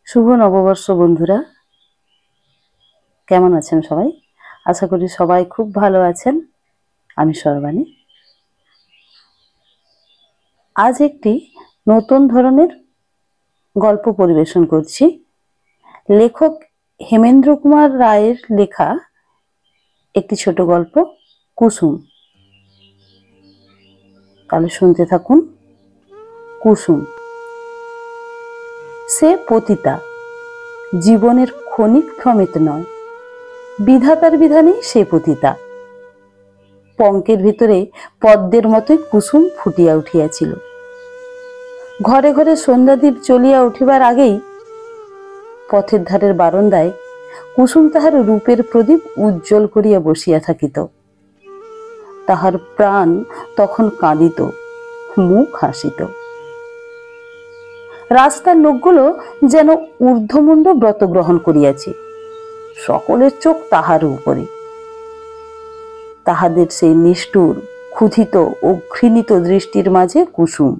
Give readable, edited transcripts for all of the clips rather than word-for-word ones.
শুভ নববর্ষ বন্ধুরা, কেমন আছেন সবাই? আশা করি সবাই খুব ভালো আছেন। আমি সর্বাণী। আজ একটি নতুন ধরনের গল্প পরিবেশন করছি। লেখক হেমেন্দ্র কুমার রায়ের লেখা একটি ছোট গল্প, কুসুম। তাহলে শুনতে থাকুন। কুসুম। সে পতিতা, জীবনের ক্ষণিক ভ্রমিত নয়, বিধাতার বিধানেই সে পতিতা। পঙ্কের ভিতরে পদ্মের মতোই কুসুম ফুটিয়া উঠিয়াছিল। ঘরে ঘরে সন্ধ্যাদীপ জ্বলিয়া উঠিবার আগেই পথের ধারের বারান্দায় কুসুম তাহার রূপের প্রদীপ উজ্জ্বল করিয়া বসিয়া থাকিত। তাহার প্রাণ তখন কাঁদিত, মুখ হাসিত। রাস্তার লোকগুলো যেন ঊর্ধ্বমুণ্ড ব্রত গ্রহণ করিয়াছে, সকলের চোখ তাহার উপরে। তাহাদের সেই নিষ্ঠুর, ক্ষুধিত ও ঘৃণিত দৃষ্টির মাঝে কুসুম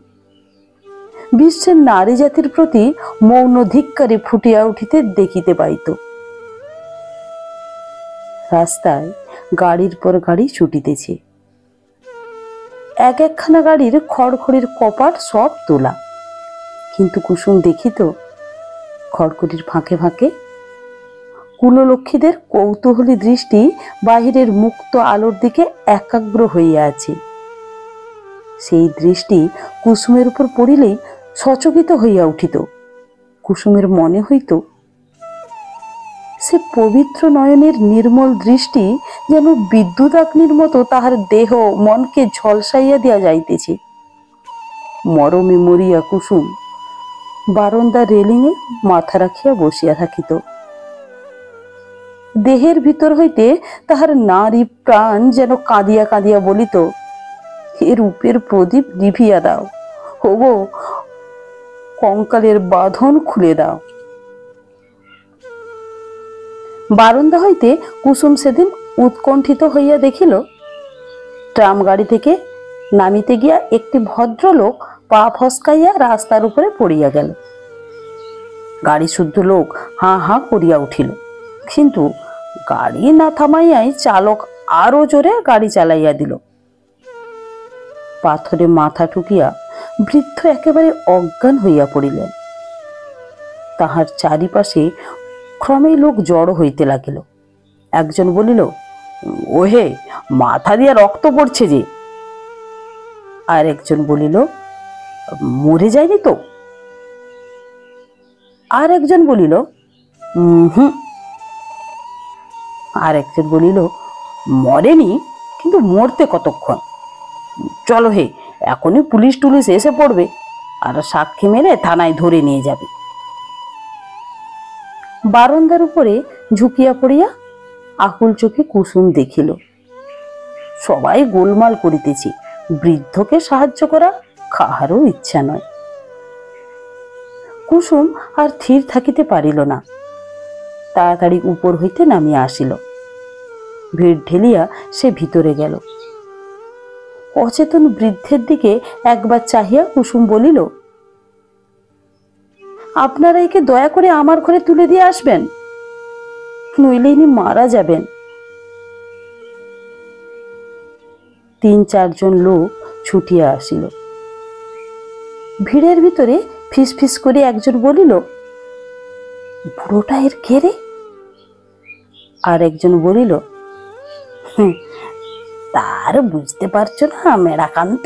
বিশ্বের নারী জাতির প্রতি মৌন ধিক্কারে ফুটিয়া উঠিতে দেখিতে পাইত। রাস্তায় গাড়ির পর গাড়ি ছুটিতেছে। এক একখানা গাড়ির খড়খড়ির কপাট সব তোলা, কিন্তু কুসুম দেখিত খড়খড়ির ফাঁকে ফাঁকে কুললক্ষ্মীদের কৌতূহলী দৃষ্টি বাহিরের মুক্ত আলোর দিকে একাগ্র হইয়া আছে। সেই দৃষ্টি কুসুমের উপর পড়িলেই সচকিত হইয়া উঠিত। কুসুমের মনে হইত সে পবিত্র নয়নের নির্মল দৃষ্টি যেন বিদ্যুদাগ্নির মতো তাহার দেহ মনকে ঝলসাইয়া দিয়া যাইতেছে। মরমে মরিয়া কুসুম বারান্দার রেলিংয়ে মাথা রাখিয়া বসিয়া থাকিত। দেহের ভিতর হইতে তাহার নারী প্রাণ যেন কাঁদিয়া কাঁদিয়া বলিত, এ রূপের প্রদীপ নিভিয়া দাও, ওগো কঙ্কালের বাঁধন খুলে দাও। বারান্দা হইতে কুসুম সেদিন উৎকণ্ঠিত হইয়া দেখিল, ট্রাম গাড়ি থেকে নামিতে গিয়া একটি ভদ্রলোক পা ফসকাইয়া রাস্তার উপরে পড়িয়া গেল। গাড়ি শুদ্ধ লোক হাঁ হাঁ করিয়া উঠিল, কিন্তু গাড়ি না থামাইয়াই চালক আরো জোরে গাড়ি চালাইয়া দিল। পাথরে মাথা ঠুকিয়া বৃদ্ধ একেবারে অজ্ঞান হইয়া পড়িলেন। তাহার চারিপাশে ক্রমে লোক জড়ো হইতে লাগিল। একজন বলিল, ওহে, মাথা দিয়া রক্ত পড়ছে যে। আর একজন বলিল, মরে যায়নি তো? আর একজন বলিল, হুম। আর একজন বলিল, মরেনি, কিন্তু মরতে কতক্ষণ? চলো হে, এখনই পুলিশ টুলিশ এসে পড়বে আর সাক্ষী মেরে থানায় ধরে নিয়ে যাবে। বারান্দার উপরে ঝুঁকিয়া পড়িয়া আকুল চোখে কুসুম দেখিল সবাই গোলমাল করিতেছে। বৃদ্ধকে সাহায্য করা কাহারও ইচ্ছা নয়। কুসুম আর থির থাকিতে পারিল না, তাড়াতাড়ি উপর হইতে নামিয়া আসিল। ভিড় ঠেলিয়া সে ভিতরে গেল। অচেতন বৃদ্ধের দিকে একবার চাহিয়া কুসুম বলিল, আপনারা একে দয়া করে আমার ঘরে তুলে দিয়ে আসবেন, নইলে ইনি মারা যাবেন। ৩-৪ জন লোক ছুটিয়া আসিল। ভিড়ের ভিতরে ফিসফিস করে একজন বলিল, বুড়োটা এর কে রে? আর একজন বলিল, তার বুঝতে পারছো না মেরাকান্ত?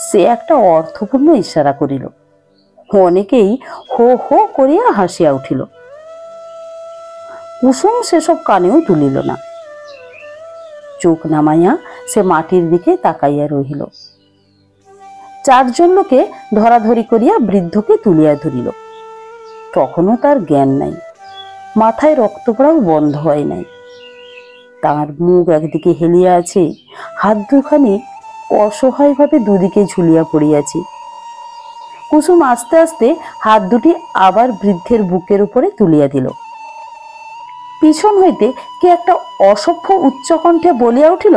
সে একটা অর্থপূর্ণ ইশারা করিল। অনেকেই হো হো করিয়া হাসিয়া উঠিল। কুসুম সেসব কানেও তুলিল না। চোখ নামাইয়া সে মাটির দিকে তাকাইয়া রহিল। ৪ জন লোকে ধরাধরি করিয়া বৃদ্ধকে তুলিয়া ধরিল। তখনও তার জ্ঞান নাই, মাথায় রক্ত পড়াও বন্ধ হয় নাই। তার মুখ একদিকে হেলিয়া আছে, হাত দুখানি অসহায়ভাবে দুদিকে ঝুলিয়া পড়িয়াছে। কুসুম আস্তে আস্তে হাত দুটি আবার বৃদ্ধের বুকের উপরে তুলিয়া দিল। পিছন হইতে কে একটা অসভ্য উচ্চকণ্ঠে বলিয়া উঠিল,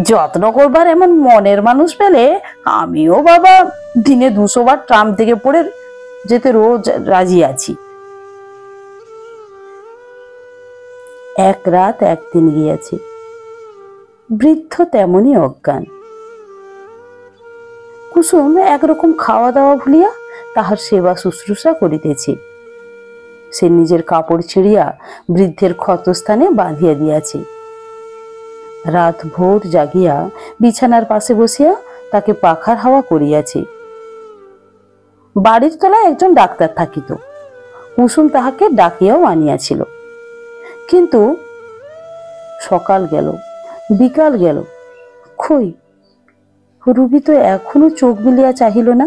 যত্ন করবার এমন মনের মানুষ পেলে আমিও বাবা দিনে ২০০ বার ট্রাম থেকে পড়ে যেতে রোজ রাজি আছি। এক রাত একদিন গিয়াছে, বৃদ্ধ তেমনি অজ্ঞান। কুসুম একরকম খাওয়া দাওয়া ভুলিয়া তাহার সেবা শুশ্রূষা করিতেছে। সে নিজের কাপড় ছিঁড়িয়া বৃদ্ধের ক্ষতস্থানে বাঁধিয়া দিয়াছে। রাত ভোর জাগিয়া বিছানার পাশে বসিয়া তাকে পাখার হাওয়া করিয়াছে। বাড়ির তলায় একজন ডাক্তার থাকিত। কুসুম তাহাকে ডাকিয়াও আনিয়াছিল, কিন্তু সকাল গেল, বিকাল গেল, কই রোগী তো এখনো চোখ মিলিয়া চাহিল না।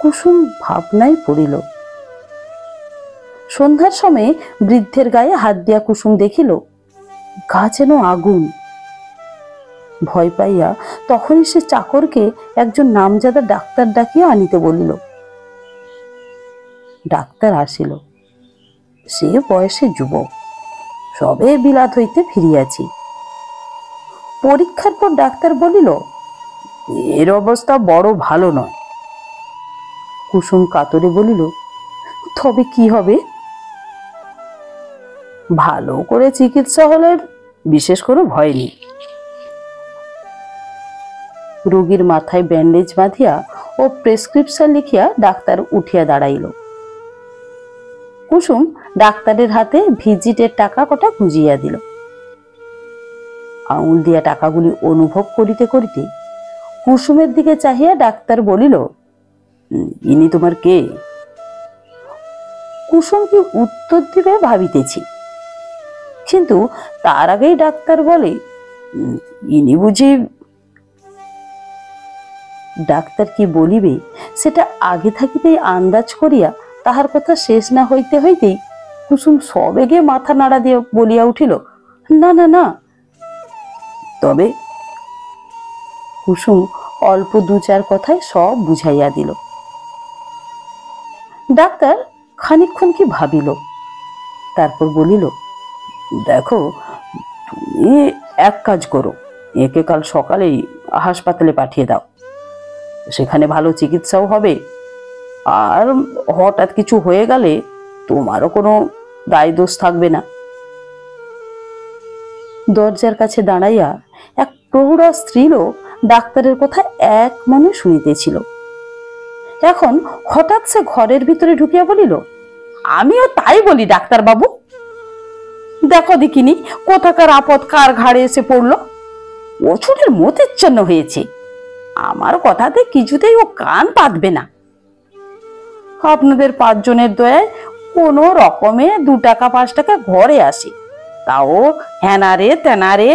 কুসুম ভাবনায় পড়িল। সন্ধ্যার সময় বৃদ্ধের গায়ে হাত দিয়া কুসুম দেখিল গা যেন আগুন। ভয় পাইয়া তখনই সে চাকরকে একজন নামজাদা ডাক্তার ডাকিয়া আনিতে বলিল। ডাক্তার আসিল। সে বয়সে যুবক, সবে বিলাত হইতে ফিরিয়াছি। পরীক্ষার পর ডাক্তার বলিল, এর অবস্থা বড় ভালো নয়। কুসুম কাতরে বলিল, তবে কি হবে? ভালো করে চিকিৎসা হলে বিশেষ কোনো ভয় নেই। রোগীর মাথায় ব্যান্ডেজ বাঁধিয়া ও প্রেসক্রিপশন লিখিয়া ডাক্তার উঠিয়া দাঁড়াইল। কুসুম ডাক্তারের হাতে ভিজিটের টাকা কটা গুজিয়া দিল। আঙুল দিয়া টাকাগুলি অনুভব করিতে করিতে কুসুমের দিকে চাহিয়া ডাক্তার বলিল, ইনি তোমার কে? কুসুম কি উত্তর দিবে ভাবিতেছি, কিন্তু তার আগেই ডাক্তার বলে, ইনি বুঝি। ডাক্তার কি বলিবে সেটা আগে থাকিতেই আন্দাজ করিয়া তাহার কথা শেষ না হইতে হইতেই কুসুম সবেগে মাথা নাড়া দিয়া বলিয়া উঠিল, না না না। তবে কুসুম অল্প দু চার কথায় সব বুঝাইয়া দিল। ডাক্তার খানিকক্ষণ কি ভাবিল, তারপর বলিল, দেখো তুমি এক কাজ করো, একে কাল সকালেই হাসপাতালে পাঠিয়ে দাও। সেখানে ভালো চিকিৎসাও হবে, আর হঠাৎ কিছু হয়ে গেলে তোমারও কোনো দায় দোষ থাকবে না। দরজার কাছে দাঁড়াইয়া এক প্রৌঢ়া স্ত্রীলোক ডাক্তারের কথা এক মনে শুনিতেছিল। এখন হঠাৎ সে ঘরের ভিতরে ঢুকিয়া বলিল, আমিও তাই বলি ডাক্তার বাবু। দেখো দেখিনি কোথাকার আপদ কার ঘাড়ে এসে পড়ল। ওষুধের মতিচ্ছন্ন হয়েছে, আমার কথাতে কিছুতেই ও কান পাতবে না। আপনাদের 5 জনের দয়ায় কোনো রকমে 2 টাকা 5 টাকা ঘরে আসে, তাও হ্যানারে তেনারে,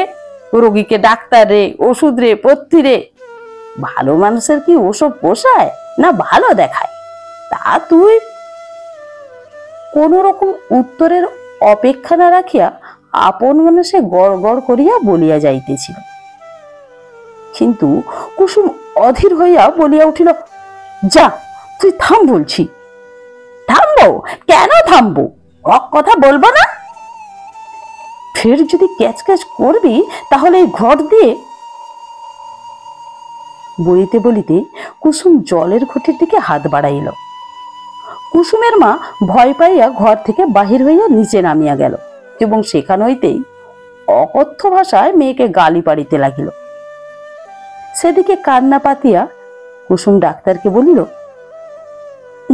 রোগীকে ডাক্তার রে, ওষুধ রে, পথ্যি রে। ভালো মানুষের কি ওসব পোষায় না ভালো দেখায়? তা তুই। কোন রকম উত্তরের অপেক্ষা না রাখিয়া আপন মনে সে গড় গড় করিয়া বলিয়া যাইতেছিল, কিন্তু কুসুম অধীর হইয়া বলিয়া উঠিল, যা তুই থাম বলছি। থামবো? কেন থামবো? কথা বলবো না? ফের যদি ক্যাচ ক্যাচ করবি তাহলে এই ঘর দিয়ে। বলিতে বলিতে কুসুম জলের ঘটির দিকে হাত বাড়াইল। কুসুমের মা ভয় পাইয়া ঘর থেকে বাহির হইয়া নিচে নামিয়া গেল এবং সেখান হইতেই অকথ্য ভাষায় মেয়েকে গালি পাড়িতে লাগিল। সেদিকে কান্না পাতিয়া কুসুম ডাক্তারকে বলিল,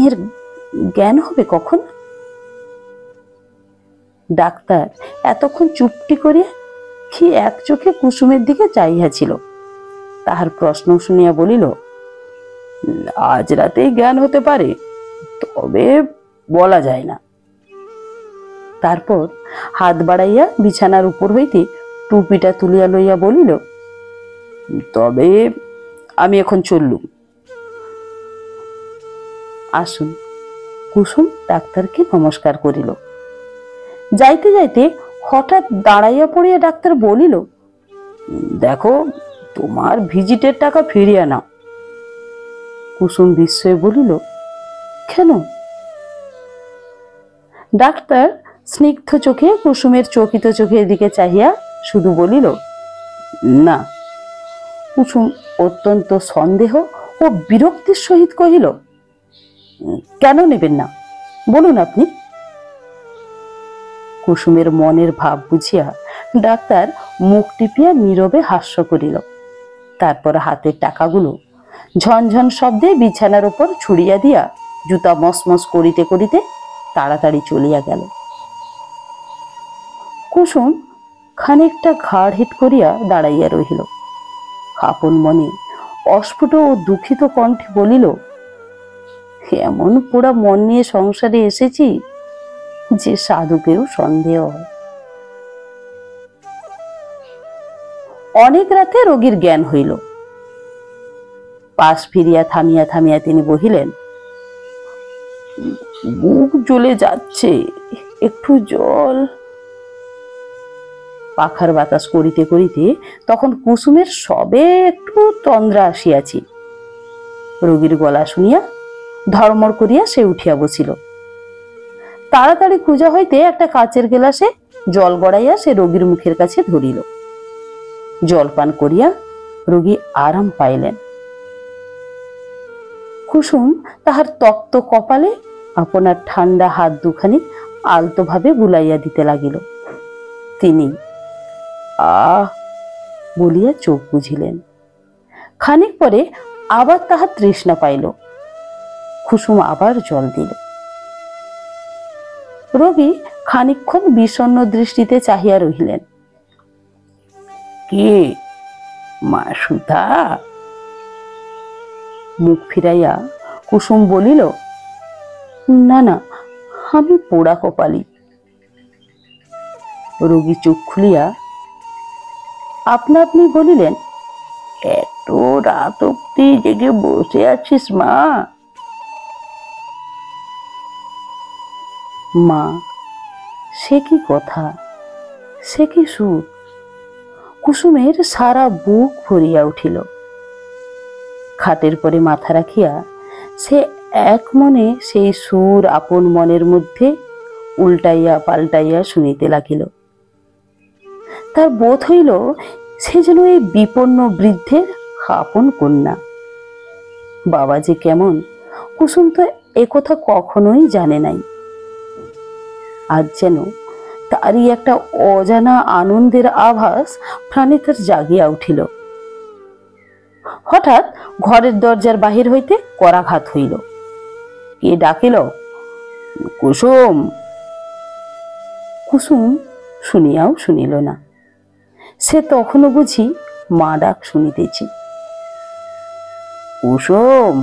এর জ্ঞান হবে কখন? ডাক্তার এতক্ষণ চুপটি করিয়া কি এক চোখে কুসুমের দিকে চাইয়াছিল। তাহার প্রশ্ন শুনিয়া বলিল, আজ রাতেই জ্ঞান হতে পারে, তবে বলা যায় না। তারপর হাত বাড়াইয়া বিছানার উপর হইতে টুপিটা তুলিয়া লইয়া বলিল, তবে আমি এখন চললুম। আসুন। কুসুম ডাক্তারকে নমস্কার করিল। যাইতে যাইতে হঠাৎ দাঁড়াইয়া পড়িয়া ডাক্তার বলিল, দেখো তোমার ভিজিটের টাকা ফিরিয়ে নাও। কুসুম বিস্ময়ে বলিল, কেন? ডাক্তার স্নিগ্ধ চোখে কুসুমের চকিত চোখের দিকে চাহিয়া শুধু বলিল, না। কুসুম অত্যন্ত সন্দেহ ও বিরক্তির সহিত কহিল, কেন নেবেন না, বলুন আপনি। কুসুমের মনের ভাব বুঝিয়া ডাক্তার মুখ টিপিয়া নীরবে হাস্য করিল। তারপর হাতের টাকাগুলো ঝনঝন শব্দে বিছানার উপর ছুড়িয়া দিয়া জুতা মসমস করিতে করিতে তাড়াতাড়ি চলিয়া গেল। কুসুম খানিকটা ঘাড় হিট করিয়া দাঁড়াইয়া রহিল। আপন মনে অস্ফুট ও দুঃখিত কণ্ঠে বলিল, এমন পোড়া মন নিয়ে সংসারে এসেছি যে সাধুকেও সন্দেহ হয়। অনেক রাতে রোগীর জ্ঞান হইল। পাশ ফিরিয়া থামিয়া থামিয়া তিনি বহিলেন, বুক জ্বলে যাচ্ছে, একটু জল। পাখার বাতাস করিতে করিতে তখন কুসুমের সবে একটু তন্দ্রা আসিয়াছি। রোগীর গলা শুনিয়া ধর্মর করিয়া সে উঠিয়া বসিল। তাড়াতাড়ি খুঁজা হইতে একটা কাচের গেলাসে জল গড়াইয়া সে রোগীর মুখের কাছে ধরিল। জল পান করিয়া রোগী আরাম পাইলেন। কুসুম তাহার তপ্ত কপালে আপনার ঠান্ডা হাত দুখানি আলতোভাবে বুলাইয়া দিতে লাগিল। তিনি আহ বলিয়া চোখ বুঝিলেন। খানিক পরে আবার তাহার তৃষ্ণা পাইল। কুসুম আবার জল দিল। রোগী খানিকক্ষণ বিষণ্ণ দৃষ্টিতে চাহিয়া রহিলেন। কে মা সুধা? মুখ ফিরাইয়া কুসুম বলিল, না না, আমি পোড়া কপালি। রোগী চোখ খুলিয়া আপনা আপনি বলিলেন, এত রাত অব্দি জেগে বসে আছিস মা? মা, সে কি কথা, সে কি সুর! কুসুমের সারা বুক ভরিয়া উঠিল। খাটের পরে মাথা রাখিয়া সে এক মনে সেই সুর আপন মনের মধ্যে উল্টাইয়া পাল্টাইয়া শুনিতে লাগিল। তার বোধ হইল সে যেন এই বিপন্ন বৃদ্ধের আপন কন্যা। বাবা যে কেমন কুসুম তো একথা কখনোই জানে নাই। আজ যেন তারই একটা অজানা আনন্দের আভাস প্রাণে তার জাগিয়া উঠিল। হঠাৎ ঘরের দরজার বাহির হইতে করাঘাত হইল। কে ডাকিল, কুসুম? কুসুম শুনিয়াও শুনিল না। সে তখনও বুঝি মা ডাক শুনিতেছি। কুসুম,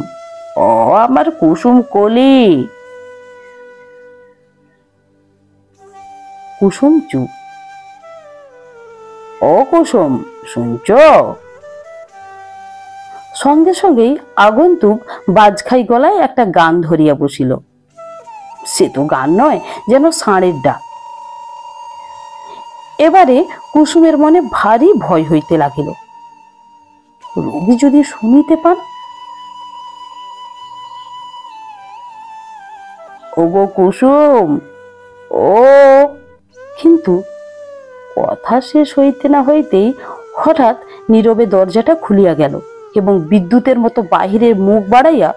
ও আমার কুসুম কলি। কুসুম চুপ। ও কুসুম, শুনছ? সঙ্গে সঙ্গেই আগন্তুক বাজখাই গলায় একটা গান ধরিয়া বসিল। সে তো গান নয়, যেন ষাঁড়ের ডাক। এবারে কুসুমের মনে ভারী ভয় হইতে লাগিল। রোগী যদি শুনিতে পান। ওগো কুসুম, ও! কিন্তু কথা শেষ হইতে না হইতেই হঠাৎ নীরবে দরজাটা খুলিয়া গেল এবং বিদ্যুতের মতো বাহিরের মুখ বাড়াইয়া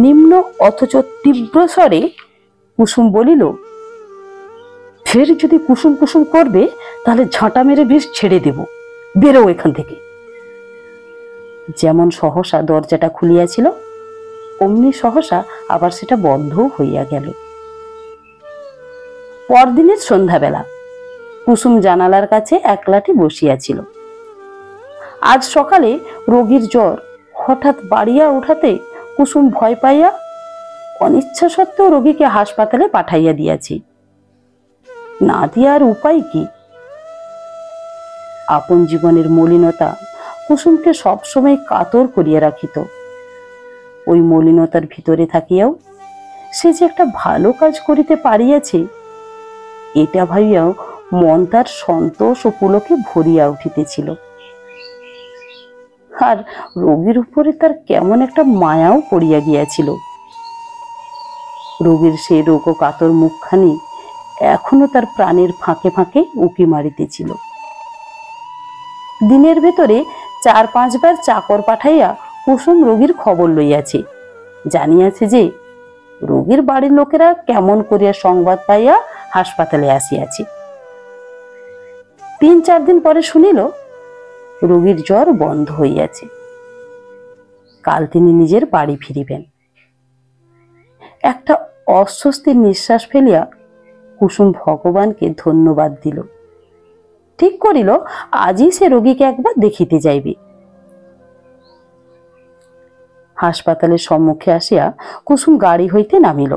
নিম্ন অথচ তীব্র স্বরে কুসুম বলিল, ফের যদি কুসুম কুসুম করবে তাহলে ঝাঁটা মেরে বেশ ছেড়ে দেব, বেরো এখান থেকে। যেমন সহসা দরজাটা খুলিয়াছিল অমনি সহসা আবার সেটা বন্ধও হইয়া গেল। পরদিনের সন্ধ্যাবেলা কুসুম জানালার কাছে একলাটি বসিয়াছিল। আজ সকালে রোগীর জ্বর হঠাৎ বাড়িয়া উঠাতে কুসুম ভয় পাইয়া অনিচ্ছা সত্ত্বেও রোগীকে হাসপাতালে পাঠাইয়া দিয়াছি। না দিয়ার উপায় কি? আপন জীবনের মলিনতা কুসুমকে সবসময় কাতর করিয়া রাখিত। ওই মলিনতার ভিতরে থাকিয়াও সে যে একটা ভালো কাজ করিতে পারিয়াছে, এটা ভাবিয়াও মন তার সন্তোষ ও পুলকে ভরিয়া উঠিতেছিল। আর রোগীর উপরে তার কেমন একটা মায়াও পড়িয়া গিয়াছিল। রোগীর সেই রোগ ও কাতর মুখখানি এখনো তার প্রাণের ফাঁকে ফাঁকে উকি মারিতেছিল। দিনের ভেতরে 4-5 বার চাকর পাঠাইয়া কুসুম রোগীর খবর লইয়াছে, জানিয়াছে যে রোগীর বাড়ির লোকেরা কেমন করিয়া সংবাদ পাইয়া হাসপাতালে আসিয়াছে। 3-4 দিন পরে শুনিল রোগীর জ্বর বন্ধ হইয়াছে, কাল তিনি নিজের বাড়ি ফিরিবেন। একটা অস্বস্তির নিঃশ্বাস ফেলিয়া কুসুম ভগবানকে ধন্যবাদ দিল। ঠিক করিল আজই সে রোগীকে একবার দেখিতে যাইবে। হাসপাতালের সম্মুখে আসিয়া কুসুম গাড়ি হইতে নামিল।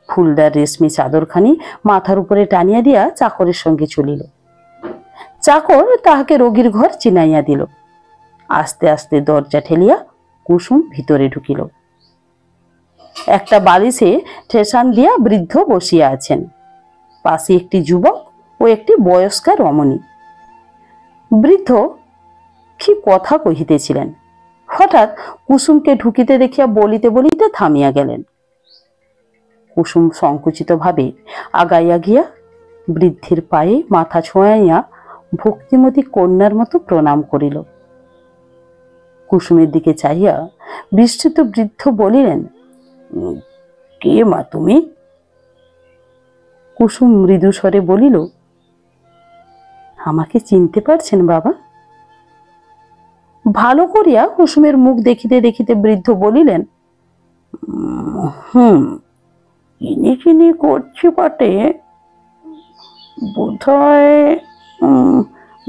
ফুলদার রেশমি চাদরখানি মাথার উপরে টানিয়া দিয়া চাকরের সঙ্গে চলিল। চাকর তাহাকে রোগীর ঘর চিনাইয়া দিল। আস্তে আস্তে দরজা ঠেলিয়া কুসুম ভিতরে ঢুকিল। একটা বালিশে ঠেসান দিয়া বৃদ্ধ বসিয়া আছেন, পাশে একটি যুবক ও একটি বয়স্কা রমণী। বৃদ্ধ কি কথা কহিতেছিলেন, হঠাৎ কুসুমকে ঢুকিতে দেখিয়া বলিতে বলিতে থামিয়া গেলেন। কুসুম সংকুচিত ভাবে আগাইয়া গিয়া বৃদ্ধের পায়ে মাথা ছোঁয়াইয়া ভক্তিমতী কন্যার মতো প্রণাম করিল। কুসুমের দিকে চাহিয়া বিস্মিত বৃদ্ধ বলিলেন, কে মা তুমি? কুসুম মৃদু স্বরে বলিল, আমাকে চিনতে পারছেন বাবা? ভালো করিয়া কুসুমের মুখ দেখিতে দেখিতে বৃদ্ধ বলিলেন, চিনি চিনি করছি বটে,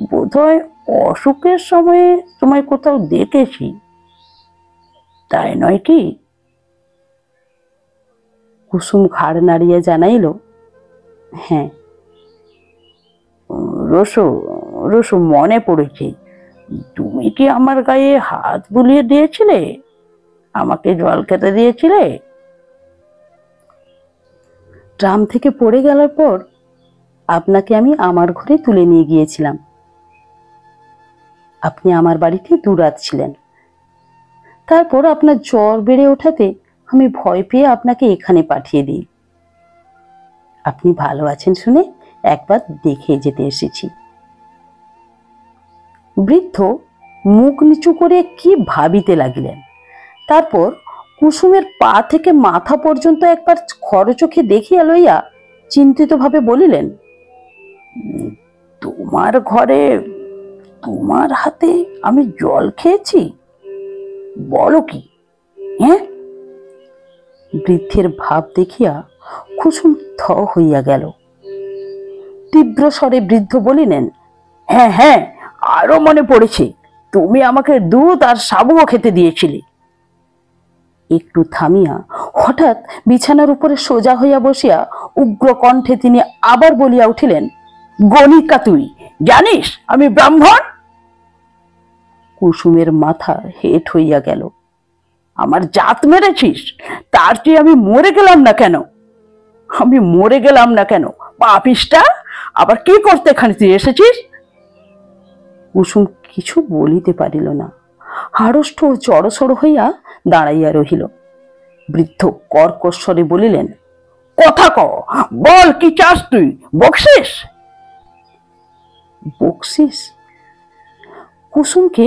বোধহয় অসুখের সময়ে তোমায় কোথাও দেখেছি, তাই নয় কি? কুসুম ঘাড় নাড়িয়া জানাইল, হ্যাঁ। রসু মনে পড়েছে, তুমি কি আমার গায়ে হাত বুলিয়ে দিয়েছিলে, আমাকে জল খেতে দিয়েছিলে? ট্রাম থেকে পড়ে গেলার পর আপনাকে আমি আমার ঘরে তুলে নিয়ে গিয়েছিলাম। আপনি আমার বাড়িতে 2 রাত ছিলেন। তারপর আপনার জ্বর বেড়ে ওঠাতে আমি ভয় পেয়ে আপনাকে এখানে পাঠিয়ে দিই। আপনি ভালো আছেন শুনে একবার দেখে যেতে এসেছি। বৃদ্ধ মুখ নিচু করে কি ভাবিতে লাগিলেন। তারপর কুসুমের পা থেকে মাথা পর্যন্ত একবার খরচোখে দেখিয়া লইয়া চিন্তিত ভাবে বলিলেন, তোমার ঘরে তোমার হাতে আমি জল খেয়েছি? বলো কি? হ্যাঁ? বৃদ্ধের ভাব দেখিয়া কুসুম থ হইয়া গেল। তীব্র স্বরে বৃদ্ধ বলিলেন, হ্যাঁ হ্যাঁ, আরো মনে পড়েছে, তুমি আমাকে দুধ আর সাবুও খেতে দিয়েছিলে। একটু থামিয়া হঠাৎ বিছানার উপরে সোজা হইয়া বসিয়া উগ্র কণ্ঠে তিনি আবার বলিয়া উঠিলেন, গণিকা তুই জানিস আমি ব্রাহ্মণ? কুসুমের মাথা হেট হইয়া গেল। আমার জাত মেরেছিস? তার চেয়ে আমি মরে গেলাম না কেন? পাপিষ্টা, আবার কি করতে এখানে তুই এসেছিস? কুসুম কিছু বলিতে পারিল না, হাড়ষ্ট ও জড়সড় হইয়া দাঁড়াইয়া রহিল। বৃদ্ধ কর্কশ স্বরে বলিলেন, কথা ক, বল কি চাস তুই? বকশিস? বকশিস? কুসুমকে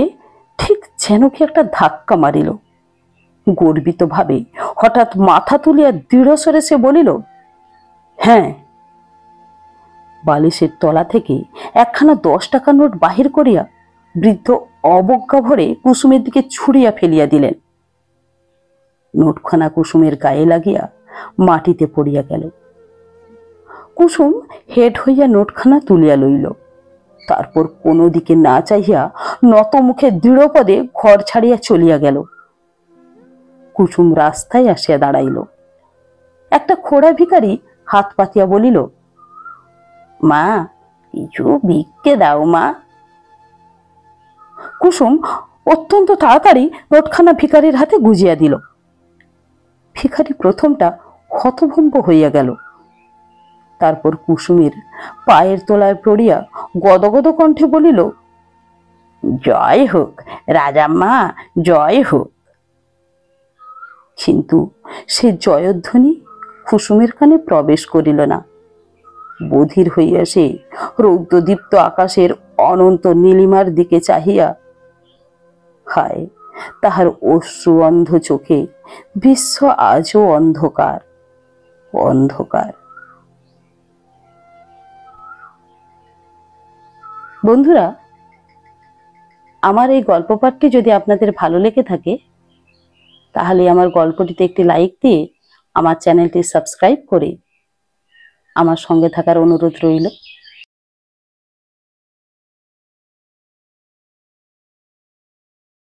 ঠিক যেন কি একটা ধাক্কা মারিল। গর্বিত ভাবে হঠাৎ মাথা তুলিয়া দৃঢ় স্বরে সে বলিল, হ্যাঁ। বালিশের তলা থেকে একখানা 10 টাকার নোট বাহির করিয়া বৃদ্ধ অবজ্ঞা ভরে কুসুমের দিকে ছুড়িয়া ফেলিয়া দিলেন। নোটখানা কুসুমের গায়ে লাগিয়া মাটিতে পড়িয়া গেল। কুসুম হেড হইয়া নোটখানা তুলিয়া লইল। তারপর কোনো দিকে না চাহিয়া নত মুখে দৃঢ়পদে ঘর ছাড়িয়া চলিয়া গেল। কুসুম রাস্তায় আসিয়া দাঁড়াইল। একটা খোড়া ভিখারি হাত পাতিয়া বলিল, মা, কিছু ভিক্ষে দাও মা। কুসুম অত্যন্ত তাড়াতাড়ি নোটখানা ভিখারির হাতে গুজিয়া দিল। ভিখারি প্রথমটা হতভম্ব হইয়া গেল। তারপর কুসুমের পায়ের তলায় পড়িয়া গদগদ কণ্ঠে বলিল, জয় হোক রাজাম্মা, জয় হোক। কিন্তু সে জয়ধ্বনি কুসুমের কানে প্রবেশ করিল না। বধির হইয়া সে রৌদ্রদীপ্ত আকাশের অনন্ত নীলিমার দিকে চাহিয়া, হায় তাহার অশ্রু অন্ধ চোখে বিশ্ব আজও অন্ধকার, অন্ধকার। বন্ধুরা, আমার এই গল্প পাঠটি যদি আপনাদের ভালো লেগে থাকে তাহলে আমার গল্পটিতে একটি লাইক দিয়ে আমার চ্যানেলটি সাবস্ক্রাইব করে আমার সঙ্গে থাকার অনুরোধ রইল।